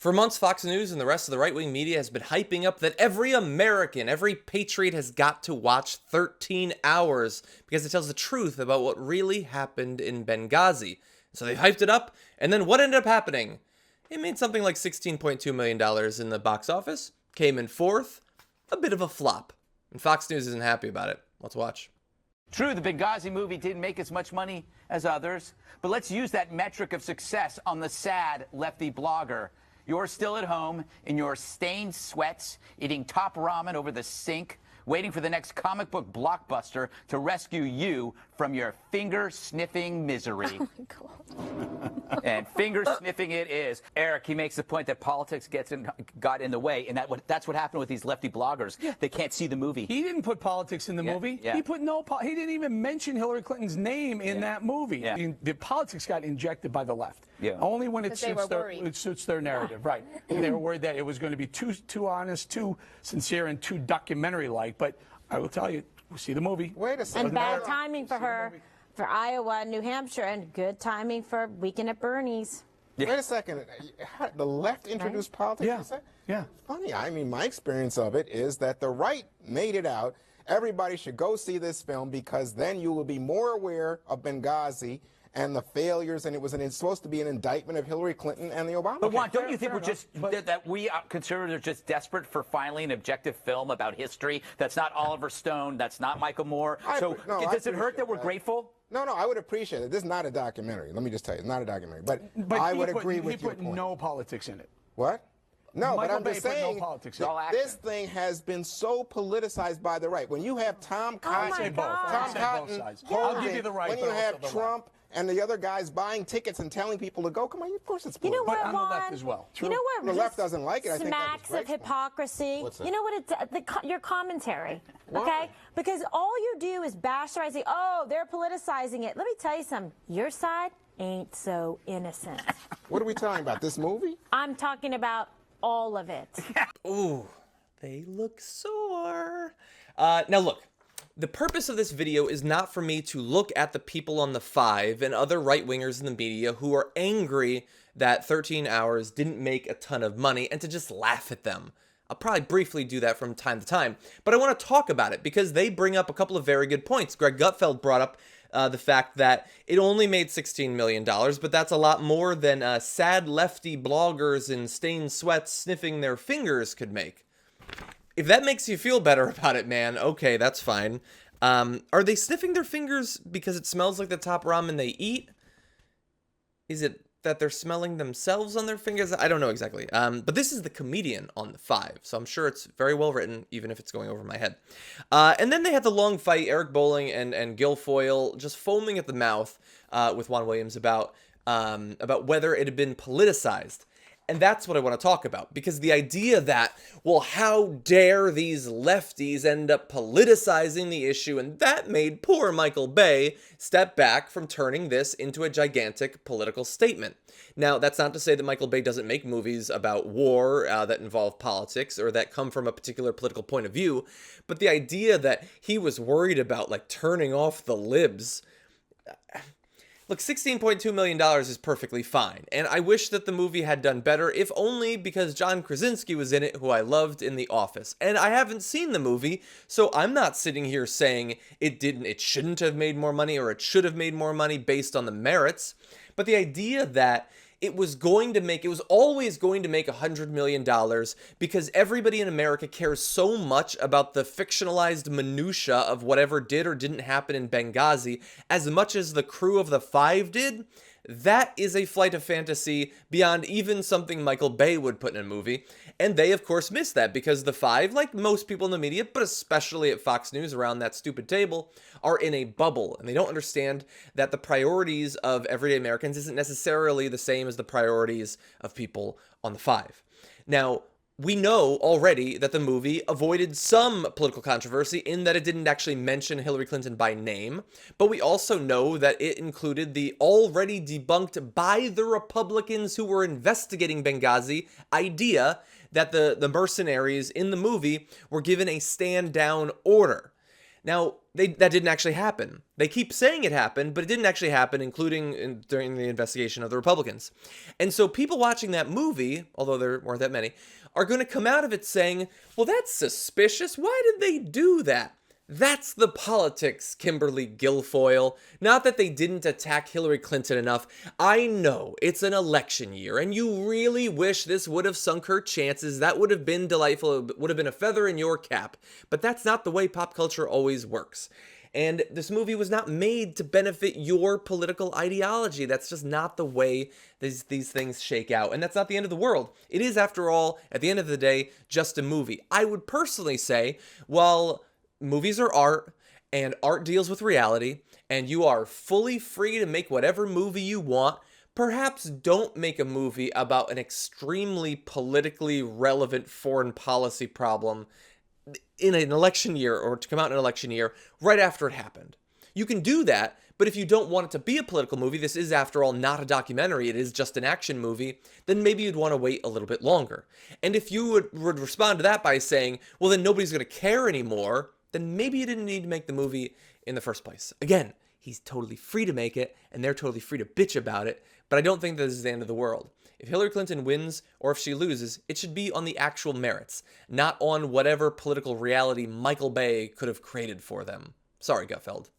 For months, Fox News and the rest of the right-wing media has been hyping up that every American, every patriot has got to watch 13 Hours because it tells the truth about what really happened in Benghazi. So they hyped it up, and then what ended up happening? It made something like $16.2 million in the box office, came in fourth, a bit of a flop. And Fox News isn't happy about it. Let's watch. True, the Benghazi movie didn't make as much money as others, but let's use that metric of success on the sad lefty blogger. You're still at home in your stained sweats, eating top ramen over the sink, waiting for the next comic book blockbuster to rescue you from your finger-sniffing misery. Oh my God. And finger-sniffing it is. Eric, he makes the point that politics got in the way, and that's what happened with these lefty bloggers. Yeah. They can't see the movie. He didn't put politics in the movie. Yeah. He put he didn't even mention Hillary Clinton's name in that movie. Yeah. The politics got injected by the left. Yeah. Only when it suits their narrative, right? They were worried that it was going to be too honest, too sincere, and too documentary-like. But I will tell you, we'll see the movie. Wait a second. And bad timing for her, for Iowa, New Hampshire, and good timing for Weekend at Bernie's. Wait a second. The left introduced politics? Yeah. You said? Yeah. Funny. I mean, my experience of it is that the right made it out. Everybody should go see this film because then you will be more aware of Benghazi and the failures, and it's supposed to be an indictment of Hillary Clinton and the Obama. But Juan, don't you think that we conservatives are just desperate for finally an objective film about history that's not Oliver Stone, that's not Michael Moore? Does it hurt that we're grateful? No, I would appreciate it. This is not a documentary. Let me just tell you, it's not a documentary. But I would agree with your point. He put no politics in it. What? No, Michael but I'm just Bay put saying, no politics in it. this thing has been so politicized by the right. When you have Tom Cotton, I'll give you the right, when you have Trump and the other guys buying tickets and telling people to go, come on, of course it's political. You know what, But on the left as well. You know what? The left doesn't like it. I think smacks of hypocrisy. What's that? You know what? Your commentary. Why? Okay? Because all you do is bash the right. Say, oh, they're politicizing it. Let me tell you something. Your side ain't so innocent. What are we talking about? This movie? I'm talking about all of it. Ooh, they look sore. Now look. The purpose of this video is not for me to look at the people on the 5 and other right-wingers in the media who are angry that 13 Hours didn't make a ton of money and to just laugh at them. I'll probably briefly do that from time to time, but I want to talk about it because they bring up a couple of very good points. Greg Gutfeld brought up the fact that it only made $16 million, but that's a lot more than sad lefty bloggers in stained sweats sniffing their fingers could make. If that makes you feel better about it, man, okay, that's fine. Are they sniffing their fingers because it smells like the top ramen they eat? Is it that they're smelling themselves on their fingers? I don't know exactly. But this is the comedian on the 5, so I'm sure it's very well written, even if it's going over my head. And then they had the long fight, Eric Bolling and Guilfoyle just foaming at the mouth with Juan Williams about whether it had been politicized. And that's what I want to talk about, because the idea that, well, how dare these lefties end up politicizing the issue, and that made poor Michael Bay step back from turning this into a gigantic political statement. Now, that's not to say that Michael Bay doesn't make movies about war that involve politics or that come from a particular political point of view, but the idea that he was worried about, like, turning off the libs... Look, $16.2 million is perfectly fine, and I wish that the movie had done better, if only because John Krasinski was in it, who I loved in The Office. And I haven't seen the movie, so I'm not sitting here saying it shouldn't have made more money or it should have made more money based on the merits. But the idea that it was always going to make $100 million because everybody in America cares so much about the fictionalized minutia of whatever did or didn't happen in Benghazi as much as the crew of the 5 did. That is a flight of fantasy beyond even something Michael Bay would put in a movie. And they, of course, miss that because the 5, like most people in the media, but especially at Fox News around that stupid table, are in a bubble. And they don't understand that the priorities of everyday Americans isn't necessarily the same as the priorities of people on the 5. Now, we know already that the movie avoided some political controversy in that it didn't actually mention Hillary Clinton by name, but we also know that it included the already debunked by the Republicans who were investigating Benghazi idea that the mercenaries in the movie were given a stand-down order. Now, that didn't actually happen. They keep saying it happened, but it didn't actually happen, including during the investigation of the Republicans. And so people watching that movie, although there weren't that many, are going to come out of it saying, well, that's suspicious. Why did they do that? That's the politics, Kimberly Guilfoyle. Not that they didn't attack Hillary Clinton enough. I know it's an election year, and you really wish this would have sunk her chances. That would have been delightful. It would have been a feather in your cap. But that's not the way pop culture always works. And this movie was not made to benefit your political ideology. That's just not the way these things shake out. And that's not the end of the world. It is, after all, at the end of the day, just a movie. I would personally say, well, movies are art, and art deals with reality, and you are fully free to make whatever movie you want. Perhaps don't make a movie about an extremely politically relevant foreign policy problem in an election year, or to come out in an election year right after it happened. You can do that, but if you don't want it to be a political movie, this is, after all, not a documentary, it is just an action movie, then maybe you'd want to wait a little bit longer. And if you would respond to that by saying, well, then nobody's going to care anymore, then maybe you didn't need to make the movie in the first place. Again, he's totally free to make it, and they're totally free to bitch about it, but I don't think this is the end of the world. If Hillary Clinton wins, or if she loses, it should be on the actual merits, not on whatever political reality Michael Bay could have created for them. Sorry, Gutfeld.